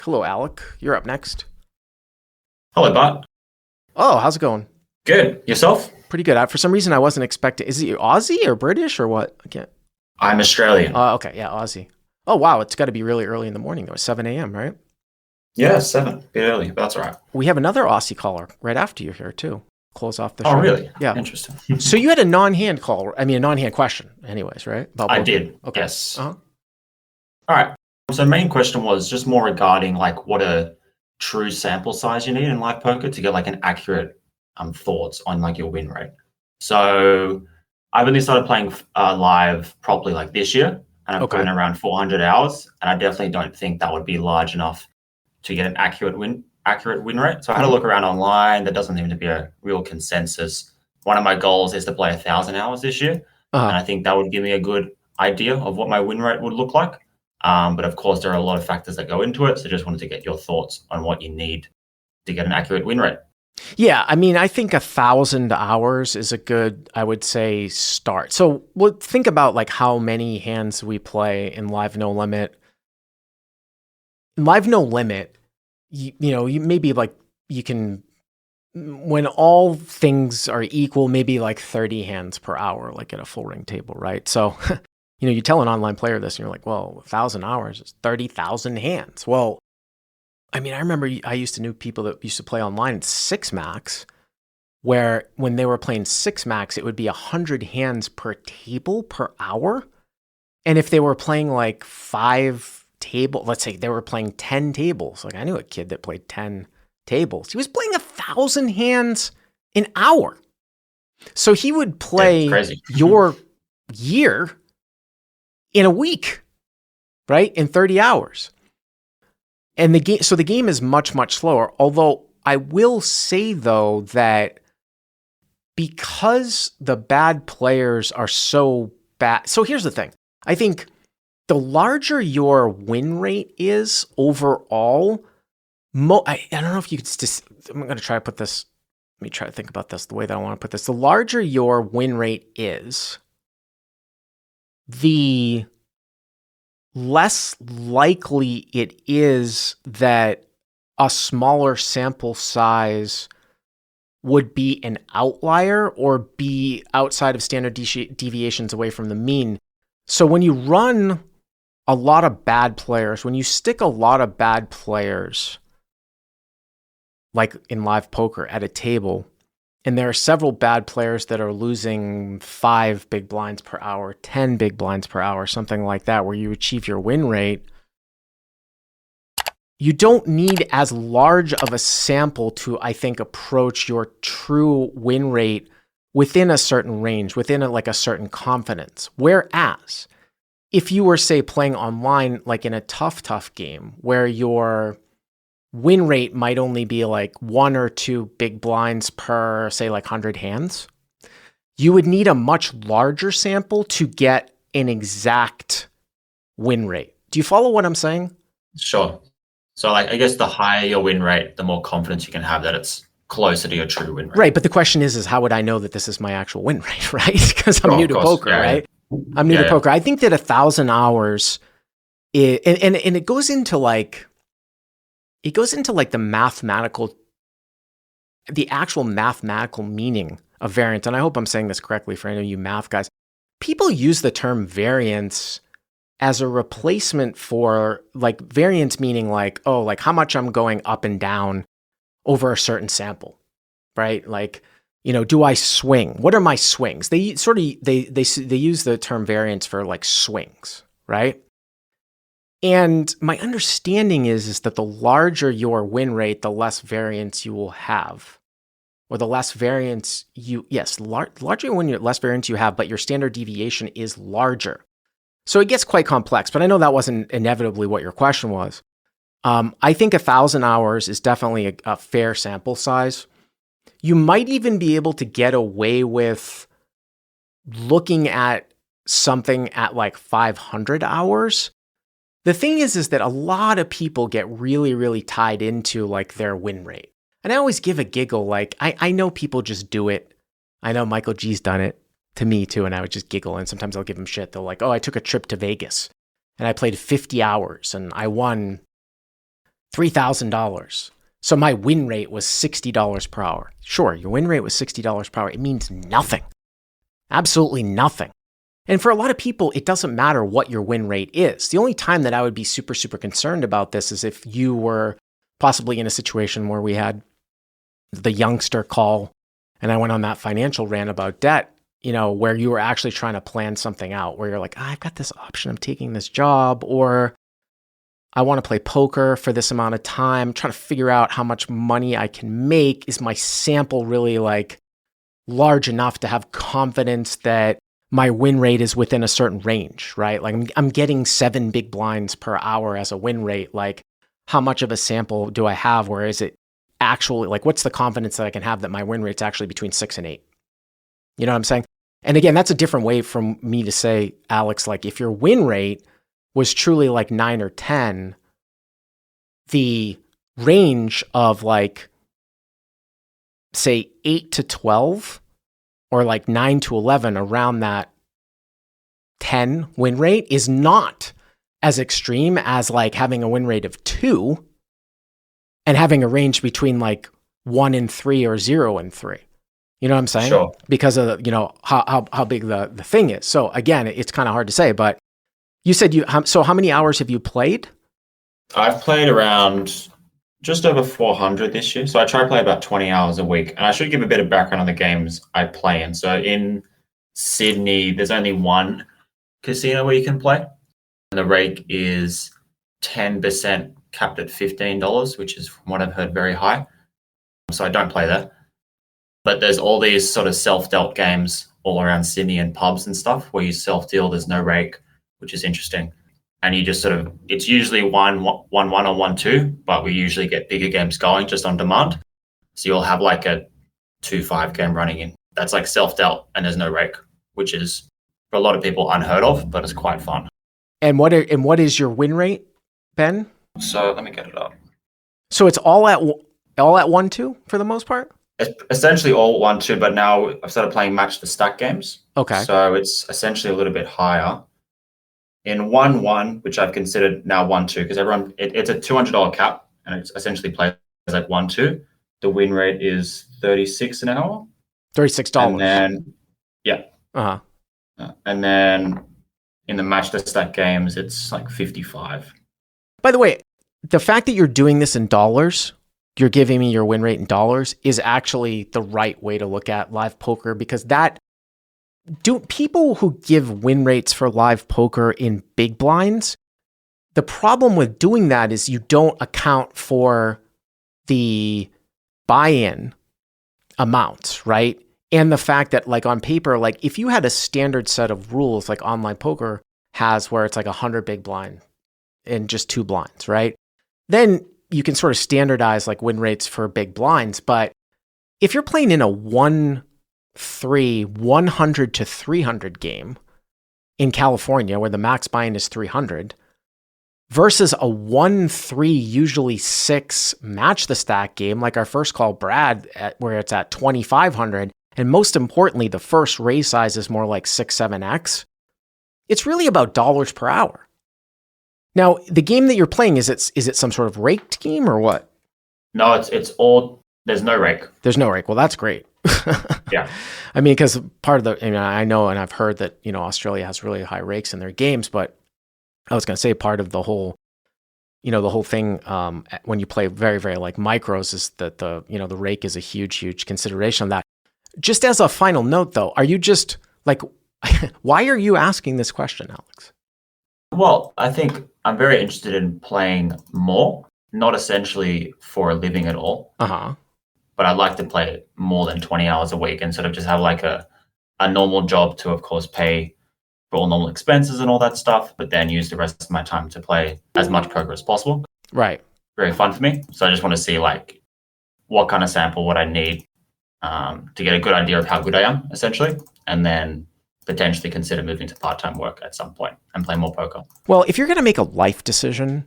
Hello, Alec. You're up next. Hello, Bart. Oh, how's it going? Good. Yourself? Pretty good. For some reason, I wasn't expecting. Is he Aussie or British or what? I can't. I'm Australian. Okay, yeah, Aussie. Oh, wow. It's got to be really early in the morning, though. 7 a.m., right? Yeah, 7. Bit early, but that's all right. We have another Aussie caller right after you here, too. Close off the Oh, show. really? Yeah. Interesting. So you had a non-hand call. I mean, a non-hand question, anyways, right? About I poker. did. Okay. Yes. Uh-huh. All right. So main question was just more regarding like what a true sample size you need in live poker to get like an accurate thoughts on like your win rate. So I've only started playing live properly like this year, and I've put Okay. in around 400 hours, and I definitely don't think that would be large enough to get an accurate win rate. So I had a look around online. There doesn't seem to be a real consensus. One of my goals is to play 1,000 hours this year, and Uh-huh. I think that would give me a good idea of what my win rate would look like. But of course, there are a lot of factors that go into it. So just wanted to get your thoughts on what you need to get an accurate win rate. Yeah, I mean, I think 1,000 hours is a good, I would say, start. So we'll think about like how many hands we play in Live No Limit. In Live No Limit, you maybe like you can, when all things are equal, maybe like 30 hands per hour, like at a full ring table, right? So, you tell an online player this and you're like, well, 1,000 hours is 30,000 hands. Well, I mean, I remember I used to know people that used to play online at Six Max, where when they were playing Six Max, it would be 100 hands per table per hour. And if they were playing like 5 tables, let's say they were playing 10 tables, like I knew a kid that played 10 tables. He was playing 1,000 hands an hour. So he would play your year in a week, right? In 30 hours. And the game is much, much slower. Although I will say, though, that because the bad players are so bad. So here's the thing. I think the larger your win rate is overall, I don't know if you could just, I'm going to try to put this, let me try to think about this the way that I want to put this. The larger your win rate is, the less likely it is that a smaller sample size would be an outlier or be outside of standard deviations away from the mean. So when you run a lot of bad players, when you stick a lot of bad players, like in live poker at a table, and there are several bad players that are losing 5 big blinds per hour, 10 big blinds per hour, something like that, where you achieve your win rate, you don't need as large of a sample to, I think, approach your true win rate within a certain range, within a certain confidence. Whereas, if you were, say, playing online, like in a tough game, where your win rate might only be like 1 or 2 big blinds per, say, like 100 hands, you would need a much larger sample to get an exact win rate. Do you follow what I'm saying? Sure. So like, I guess the higher your win rate, the more confidence you can have that it's closer to your true win rate. Right. But the question is how would I know that this is my actual win rate, right? Because I'm new to poker, right? I'm new to poker. I think that 1,000 hours, and it goes into like, the actual mathematical meaning of variance. And I hope I'm saying this correctly for any of you math guys. People use the term variance as a replacement for like variance, meaning like, oh, like how much I'm going up and down over a certain sample, right? Like, do I swing? What are my swings? They use the term variance for like swings, right? And my understanding is that the larger your win rate, the less variance you will have. Or the less variance larger when less variance you have, but your standard deviation is larger. So it gets quite complex, but I know that wasn't inevitably what your question was. I think 1,000 hours is definitely a fair sample size. You might even be able to get away with looking at something at like 500 hours. The thing is that a lot of people get really, really tied into like their win rate. And I always give a giggle, like I know people just do it. I know Michael G's done it to me too, and I would just giggle, and sometimes I'll give him shit. They're like, oh, I took a trip to Vegas and I played 50 hours and I won $3,000. So my win rate was $60 per hour. Sure, your win rate was $60 per hour. It means nothing. Absolutely nothing. And for a lot of people, it doesn't matter what your win rate is. The only time that I would be super, super concerned about this is if you were possibly in a situation where we had the youngster call and I went on that financial rant about debt, where you were actually trying to plan something out, where you're like, I've got this option of taking this job, or I want to play poker for this amount of time, I'm trying to figure out how much money I can make. Is my sample really like large enough to have confidence that my win rate is within a certain range, right? Like I'm getting 7 big blinds per hour as a win rate. Like how much of a sample do I have? Where is it actually, like what's the confidence that I can have that my win rate's actually between 6 and 8? You know what I'm saying? And again, that's a different way from me to say, Alex, like if your win rate was truly like 9 or 10, the range of like, say 8 to 12 or like 9 to 11 around that 10 win rate is not as extreme as like having a win rate of 2 and having a range between like 1 and 3 or 0 and 3. You know what I'm saying? Sure. Because of, how big the thing is. So again, it's kind of hard to say, but you said so how many hours have you played? I've played around just over 400 this year. So I try to play about 20 hours a week. And I should give a bit of background on the games I play in. So in Sydney, there's only one casino where you can play. And the rake is 10% capped at $15, which is, from what I've heard, very high. So I don't play there. But there's all these sort of self-dealt games all around Sydney and pubs and stuff where you self-deal, there's no rake, which is interesting. And you just sort of, it's usually 1-1 or 1-2, but we usually get bigger games going just on demand. So you'll have like a 2-5 game running in. That's like self-dealt and there's no rake, which is for a lot of people unheard of, but it's quite fun. And what is your win rate, Ben? So let me get it up. So it's all at 1-2 for the most part? It's essentially all 1-2, but now I've started playing match the stack games. Okay. So it's essentially a little bit higher. In 1-1, which I've considered now 1-2, because it's a $200 cap, and it's essentially plays like 1-2. The win rate is 36 an hour. $36. And then, yeah. And then in the match the stack games, it's like 55. By the way, the fact that you're doing this in dollars, you're giving me your win rate in dollars, is actually the right way to look at live poker, because do people who give win rates for live poker in big blinds, the problem with doing that is you don't account for the buy-in amounts, right? And the fact that like on paper, like if you had a standard set of rules like online poker has where it's like 100 big blind and just 2 blinds, right? Then you can sort of standardize like win rates for big blinds. But if you're playing in a 1-3, 100 to 300 game in California where the max buy-in is 300 versus a 1-3, usually 6 match the stack game, like our first call, Brad, where it's at 2,500. And most importantly, the first raise size is more like 6-7x. It's really about dollars per hour. Now, the game that you're playing, is it some sort of raked game or what? No, it's all, there's no rake. There's no rake. Well, that's great. Yeah. I mean, because part of the, I know and I've heard that, Australia has really high rakes in their games, but I was going to say part of the whole, the whole thing when you play very, very like micros is that the rake is a huge, huge consideration of that. Just as a final note though, are you just like, why are you asking this question, Alex? Well, I think I'm very interested in playing more, not essentially for a living at all. But I'd like to play more than 20 hours a week and sort of just have like a normal job to, of course, pay for all normal expenses and all that stuff, but then use the rest of my time to play as much poker as possible. Right. Very fun for me. So I just want to see like what kind of sample would I need to get a good idea of how good I am, essentially, and then potentially consider moving to part-time work at some point and play more poker. Well, if you're going to make a life decision,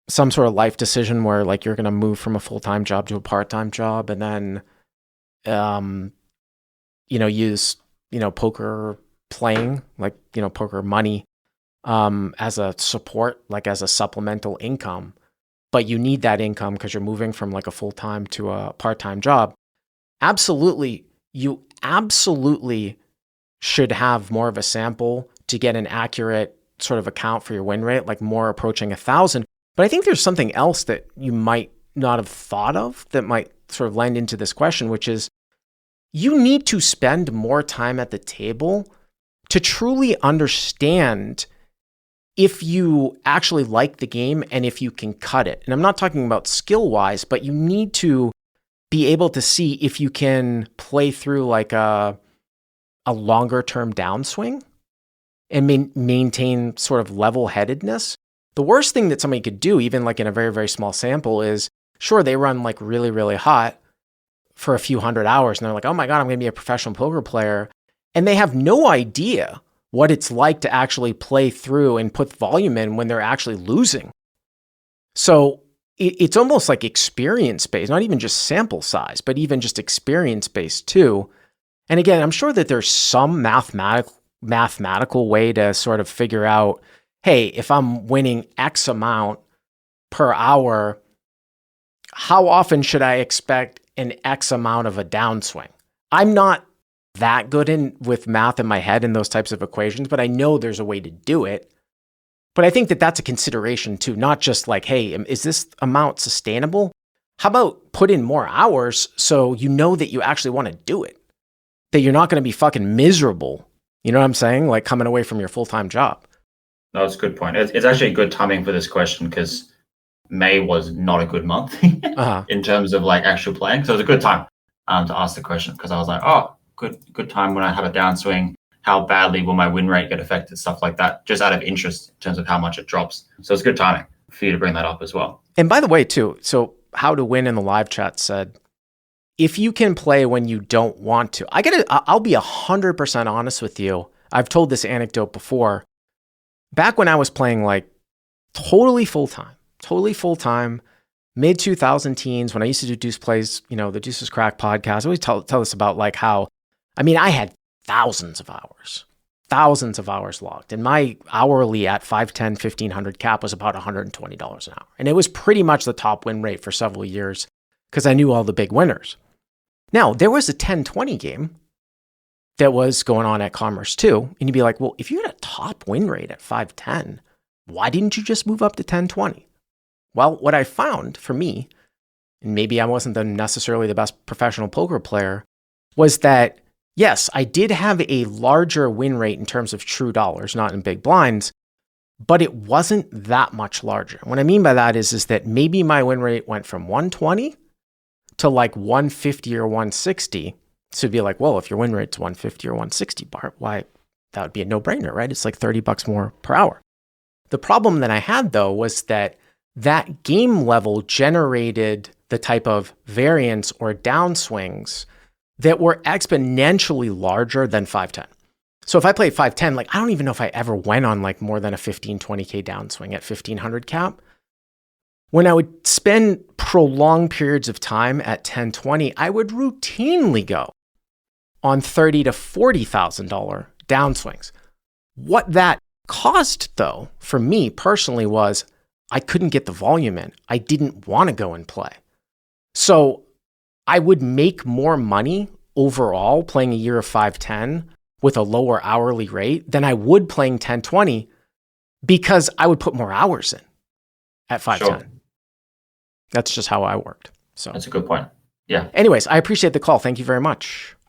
some sort of life decision where like you're going to move from a full-time job to a part-time job and then, use, poker playing, like, poker money, as a support, like as a supplemental income, but you need that income because you're moving from like a full-time to a part-time job, you absolutely should have more of a sample to get an accurate sort of account for your win rate, like more approaching 1,000. But I think there's something else that you might not have thought of that might sort of lend into this question, which is you need to spend more time at the table to truly understand if you actually like the game and if you can cut it. And I'm not talking about skill-wise, but you need to be able to see if you can play through like a longer-term downswing and maintain sort of level-headedness. The worst thing that somebody could do, even like in a very, very small sample, is sure, they run like really, really hot for a few hundred hours and they're like, oh my God, I'm going to be a professional poker player. And they have no idea what it's like to actually play through and put volume in when they're actually losing. So it's almost like experience-based, not even just sample size, but even just experience-based too. And again, I'm sure that there's some mathematical way to sort of figure out, hey, if I'm winning X amount per hour, how often should I expect an X amount of a downswing? I'm not that good with math in my head and those types of equations, but I know there's a way to do it. But I think that that's a consideration too, not just like, hey, is this amount sustainable? How about put in more hours so you know that you actually want to do it, that you're not going to be fucking miserable. You know what I'm saying? Like coming away from your full-time job. No, that's a good point. It's actually good timing for this question because May was not a good month in terms of like actual playing. So it was a good time to ask the question because I was like, oh, good time when I have a downswing. How badly will my win rate get affected? Stuff like that, just out of interest in terms of how much it drops. So it's good timing for you to bring that up as well. And by the way, too, so How to Win in the live chat said, if you can play when you don't want to, I'll be 100% honest with you. I've told this anecdote before. Back when I was playing like totally full-time, mid 2000 teens, when I used to do Deuce Plays, the Deuces Crack podcast, I always tell us about like how, I had thousands of hours logged. And my hourly at 510, 1500 cap was about $120 an hour. And it was pretty much the top win rate for several years because I knew all the big winners. Now, there was a 1020 game that was going on at Commerce too. And you'd be like, well, if you had a top win rate at 510, why didn't you just move up to 1020? Well, what I found for me, and maybe I wasn't necessarily the best professional poker player, was that yes, I did have a larger win rate in terms of true dollars, not in big blinds, but it wasn't that much larger. What I mean by that is that maybe my win rate went from 120 to like 150 or 160. So it'd be like, well, if your win rate's 150 or 160, Bart, why? That would be a no-brainer, right? It's like $30 more per hour. The problem that I had though was that game level generated the type of variance or downswings that were exponentially larger than 510. So if I played 510, like I don't even know if I ever went on like more than a 15, 20K downswing at 1500 cap. When I would spend prolonged periods of time at 1020, I would routinely go on $30,000 to $40,000 downswings. What that caused though, for me personally, was I couldn't get the volume in. I didn't want to go and play. So I would make more money overall playing a year of 510 with a lower hourly rate than I would playing 1020 because I would put more hours in at 510. Sure. That's just how I worked. So that's a good point. Yeah. Anyways, I appreciate the call. Thank you very much.